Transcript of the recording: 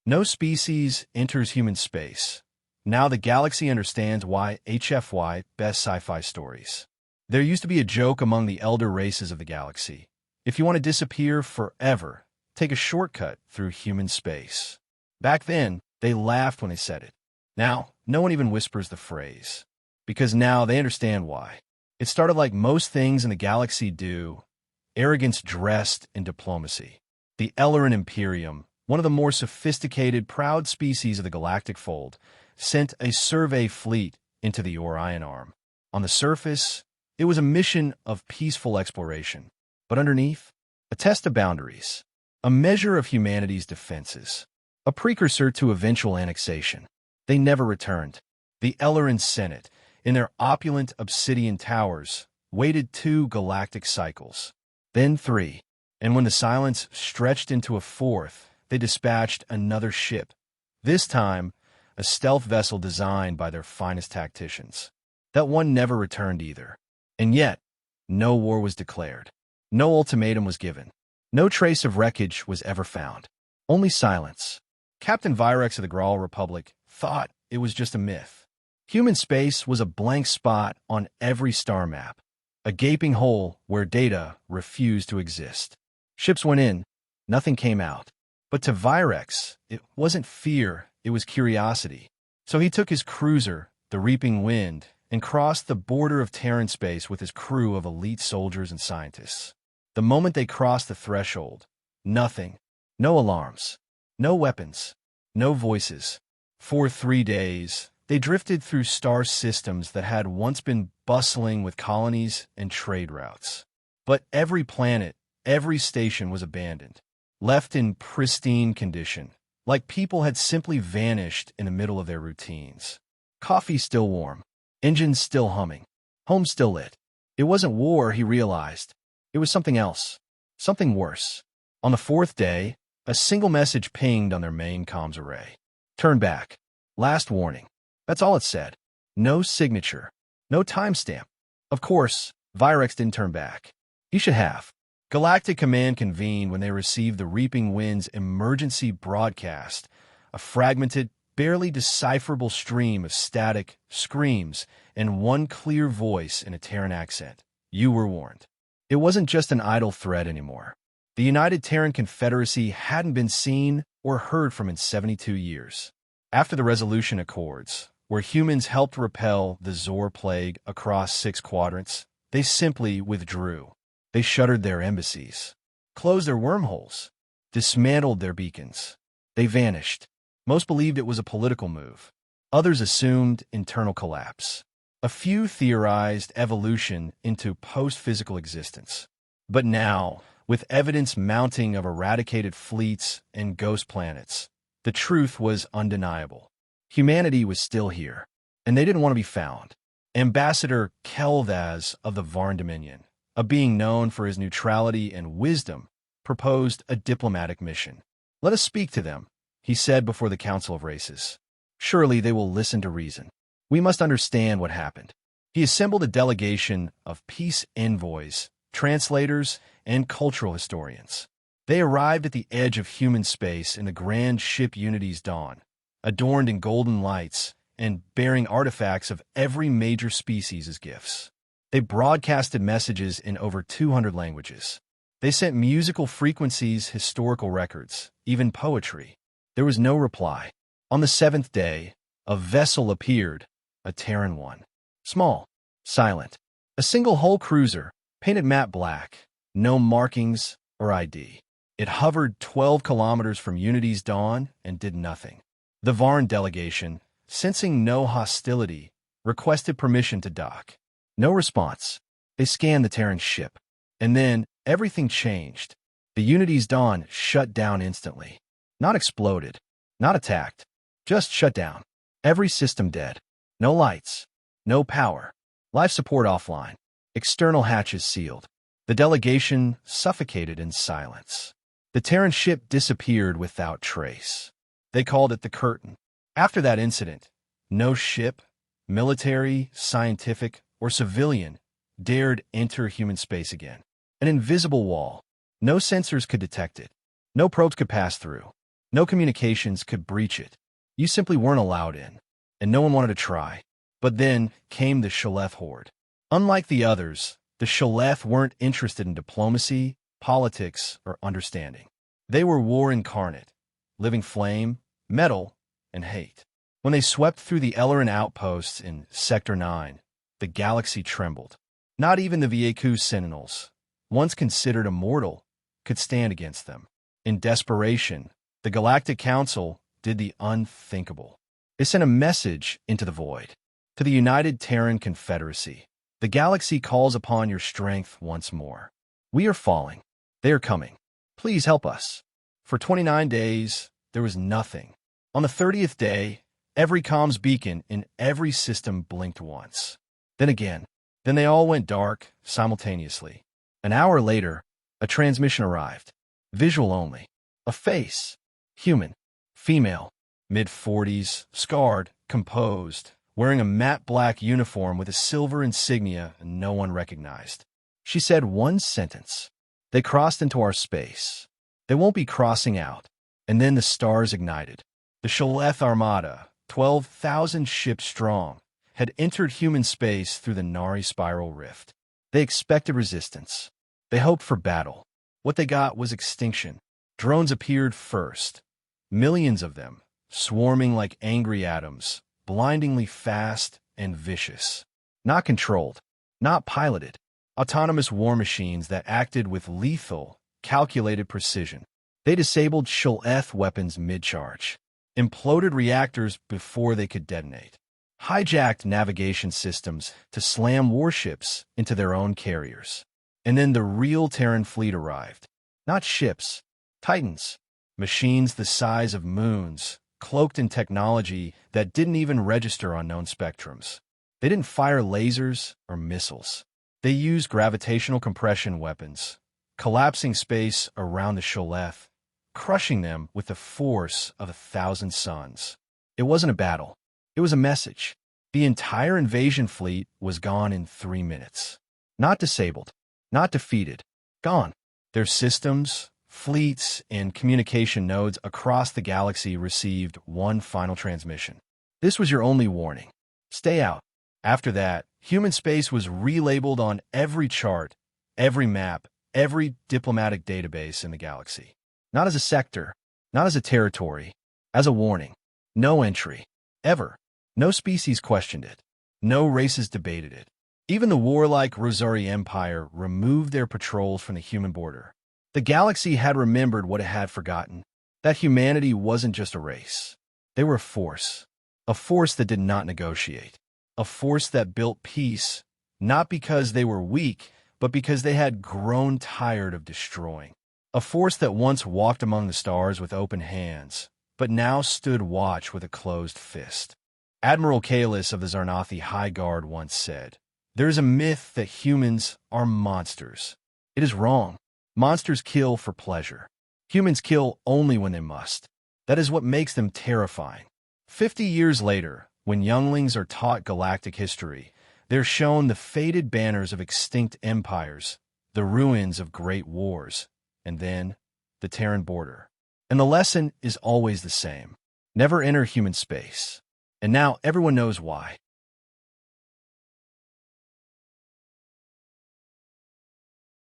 No species enters human space. Now the galaxy understands why HFY best sci-fi stories. There used to be a joke among the elder races of the galaxy. If you want to disappear forever, take a shortcut through human space. Back then, they laughed when they said it. Now, no one even whispers the phrase. Because now they understand why. It started like most things in the galaxy do. Arrogance dressed in diplomacy. The Elaran Imperium, one of the more sophisticated, proud species of the galactic fold, sent a survey fleet into the Orion Arm. On the surface, it was a mission of peaceful exploration. But underneath, a test of boundaries. A measure of humanity's defenses. A precursor to eventual annexation. They never returned. The Elaran Senate, in their opulent obsidian towers, waited 2 galactic cycles. Then 3. And when the silence stretched into a 4th, they dispatched another ship. This time, a stealth vessel designed by their finest tacticians. That one never returned either. And yet, no war was declared. No ultimatum was given. No trace of wreckage was ever found. Only silence. Captain Virex of the Graal Republic thought it was just a myth. Human space was a blank spot on every star map. A gaping hole where data refused to exist. Ships went in, nothing came out. But to Virex, it wasn't fear, it was curiosity. So he took his cruiser, the Reaping Wind, and crossed the border of Terran space with his crew of elite soldiers and scientists. The moment they crossed the threshold, nothing. No alarms. No weapons. No voices. For 3 days, they drifted through star systems that had once been bustling with colonies and trade routes. But every planet, every station was abandoned, left in pristine condition, like people had simply vanished in the middle of their routines. Coffee still warm, engines still humming, home still lit. It wasn't war, he realized. It was something else, something worse. On the 4th day, a single message pinged on their main comms array. Turn back. Last warning. That's all it said. No signature. No timestamp. Of course, Virex didn't turn back. He should have. Galactic Command convened when they received the Reaping Wind's emergency broadcast, a fragmented, barely decipherable stream of static, screams, and one clear voice in a Terran accent. You were warned. It wasn't just an idle threat anymore. The United Terran Confederacy hadn't been seen or heard from in 72 years. After the Resolution Accords, where humans helped repel the Zor Plague across 6 quadrants, they simply withdrew. They shuttered their embassies, closed their wormholes, dismantled their beacons. They vanished. Most believed it was a political move. Others assumed internal collapse. A few theorized evolution into post-physical existence. But now, with evidence mounting of eradicated fleets and ghost planets, the truth was undeniable. Humanity was still here, and they didn't want to be found. Ambassador Kel'Thas of the Varn Dominion, a being known for his neutrality and wisdom, proposed a diplomatic mission. Let us speak to them, he said before the Council of Races. Surely they will listen to reason. We must understand what happened. He assembled a delegation of peace envoys, translators, and cultural historians. They arrived at the edge of human space in the grand ship Unity's dawn, adorned in golden lights and bearing artifacts of every major species as gifts. They broadcasted messages in over 200 languages. They sent musical frequencies, historical records, even poetry. There was no reply. On the 7th day, a vessel appeared, a Terran one. Small, silent. A single hull cruiser, painted matte black. No markings or ID. It hovered 12 kilometers from Unity's dawn and did nothing. The Varn delegation, sensing no hostility, requested permission to dock. No response. They scanned the Terran ship. And then, everything changed. The Unity's dawn shut down instantly. Not exploded. Not attacked. Just shut down. Every system dead. No lights. No power. Life support offline. External hatches sealed. The delegation suffocated in silence. The Terran ship disappeared without trace. They called it the Curtain. After that incident, no ship, military, scientific, or civilian, dared enter human space again. An invisible wall. No sensors could detect it. No probes could pass through. No communications could breach it. You simply weren't allowed in, and no one wanted to try. But then came the Shal'eth horde. Unlike the others, the Shal'eth weren't interested in diplomacy, politics, or understanding. They were war incarnate, living flame, metal, and hate. When they swept through the Elaran outposts in Sector 9, the galaxy trembled. Not even the Vieku Sentinels, once considered immortal, could stand against them. In desperation, the Galactic Council did the unthinkable. It sent a message into the void. To the United Terran Confederacy, the galaxy calls upon your strength once more. We are falling. They are coming. Please help us. For 29 days, there was nothing. On the 30th day, every comms beacon in every system blinked once. Then again. Then they all went dark simultaneously. An hour later, a transmission arrived. Visual only. A face. Human. Female. Mid-40s. Scarred. Composed. Wearing a matte black uniform with a silver insignia no one recognized. She said one sentence. They crossed into our space. They won't be crossing out. And then the stars ignited. The Shal'eth Armada, 12,000 ships strong, had entered human space through the Nari spiral rift. They expected resistance. They hoped for battle. What they got was extinction. Drones appeared first. Millions of them, swarming like angry atoms, blindingly fast and vicious. Not controlled, not piloted. Autonomous war machines that acted with lethal, calculated precision. They disabled Shal'eth weapons mid-charge. Imploded reactors before they could detonate. Hijacked navigation systems to slam warships into their own carriers. And then the real Terran fleet arrived. Not ships, titans, machines the size of moons, cloaked in technology that didn't even register on known spectrums. They didn't fire lasers or missiles. They used gravitational compression weapons, collapsing space around the Shal'eth, crushing them with the force of 1,000 suns. It wasn't a battle. It was a message. The entire invasion fleet was gone in 3 minutes. Not disabled, not defeated, gone. Their systems, fleets, and communication nodes across the galaxy received one final transmission. This was your only warning. Stay out. After that, human space was relabeled on every chart, every map, every diplomatic database in the galaxy. Not as a sector, not as a territory, as a warning. No entry. Ever. No species questioned it. No races debated it. Even the warlike Rosari Empire removed their patrols from the human border. The galaxy had remembered what it had forgotten, that humanity wasn't just a race. They were a force that did not negotiate, a force that built peace, not because they were weak, but because they had grown tired of destroying. A force that once walked among the stars with open hands, but now stood watch with a closed fist. Admiral Kalis of the Zarnathi High Guard once said, "There is a myth that humans are monsters. It is wrong. Monsters kill for pleasure. Humans kill only when they must. That is what makes them terrifying." 50 years later, when younglings are taught galactic history, they're shown the faded banners of extinct empires, the ruins of great wars, and then the Terran border. And the lesson is always the same. Never enter human space. And now everyone knows why.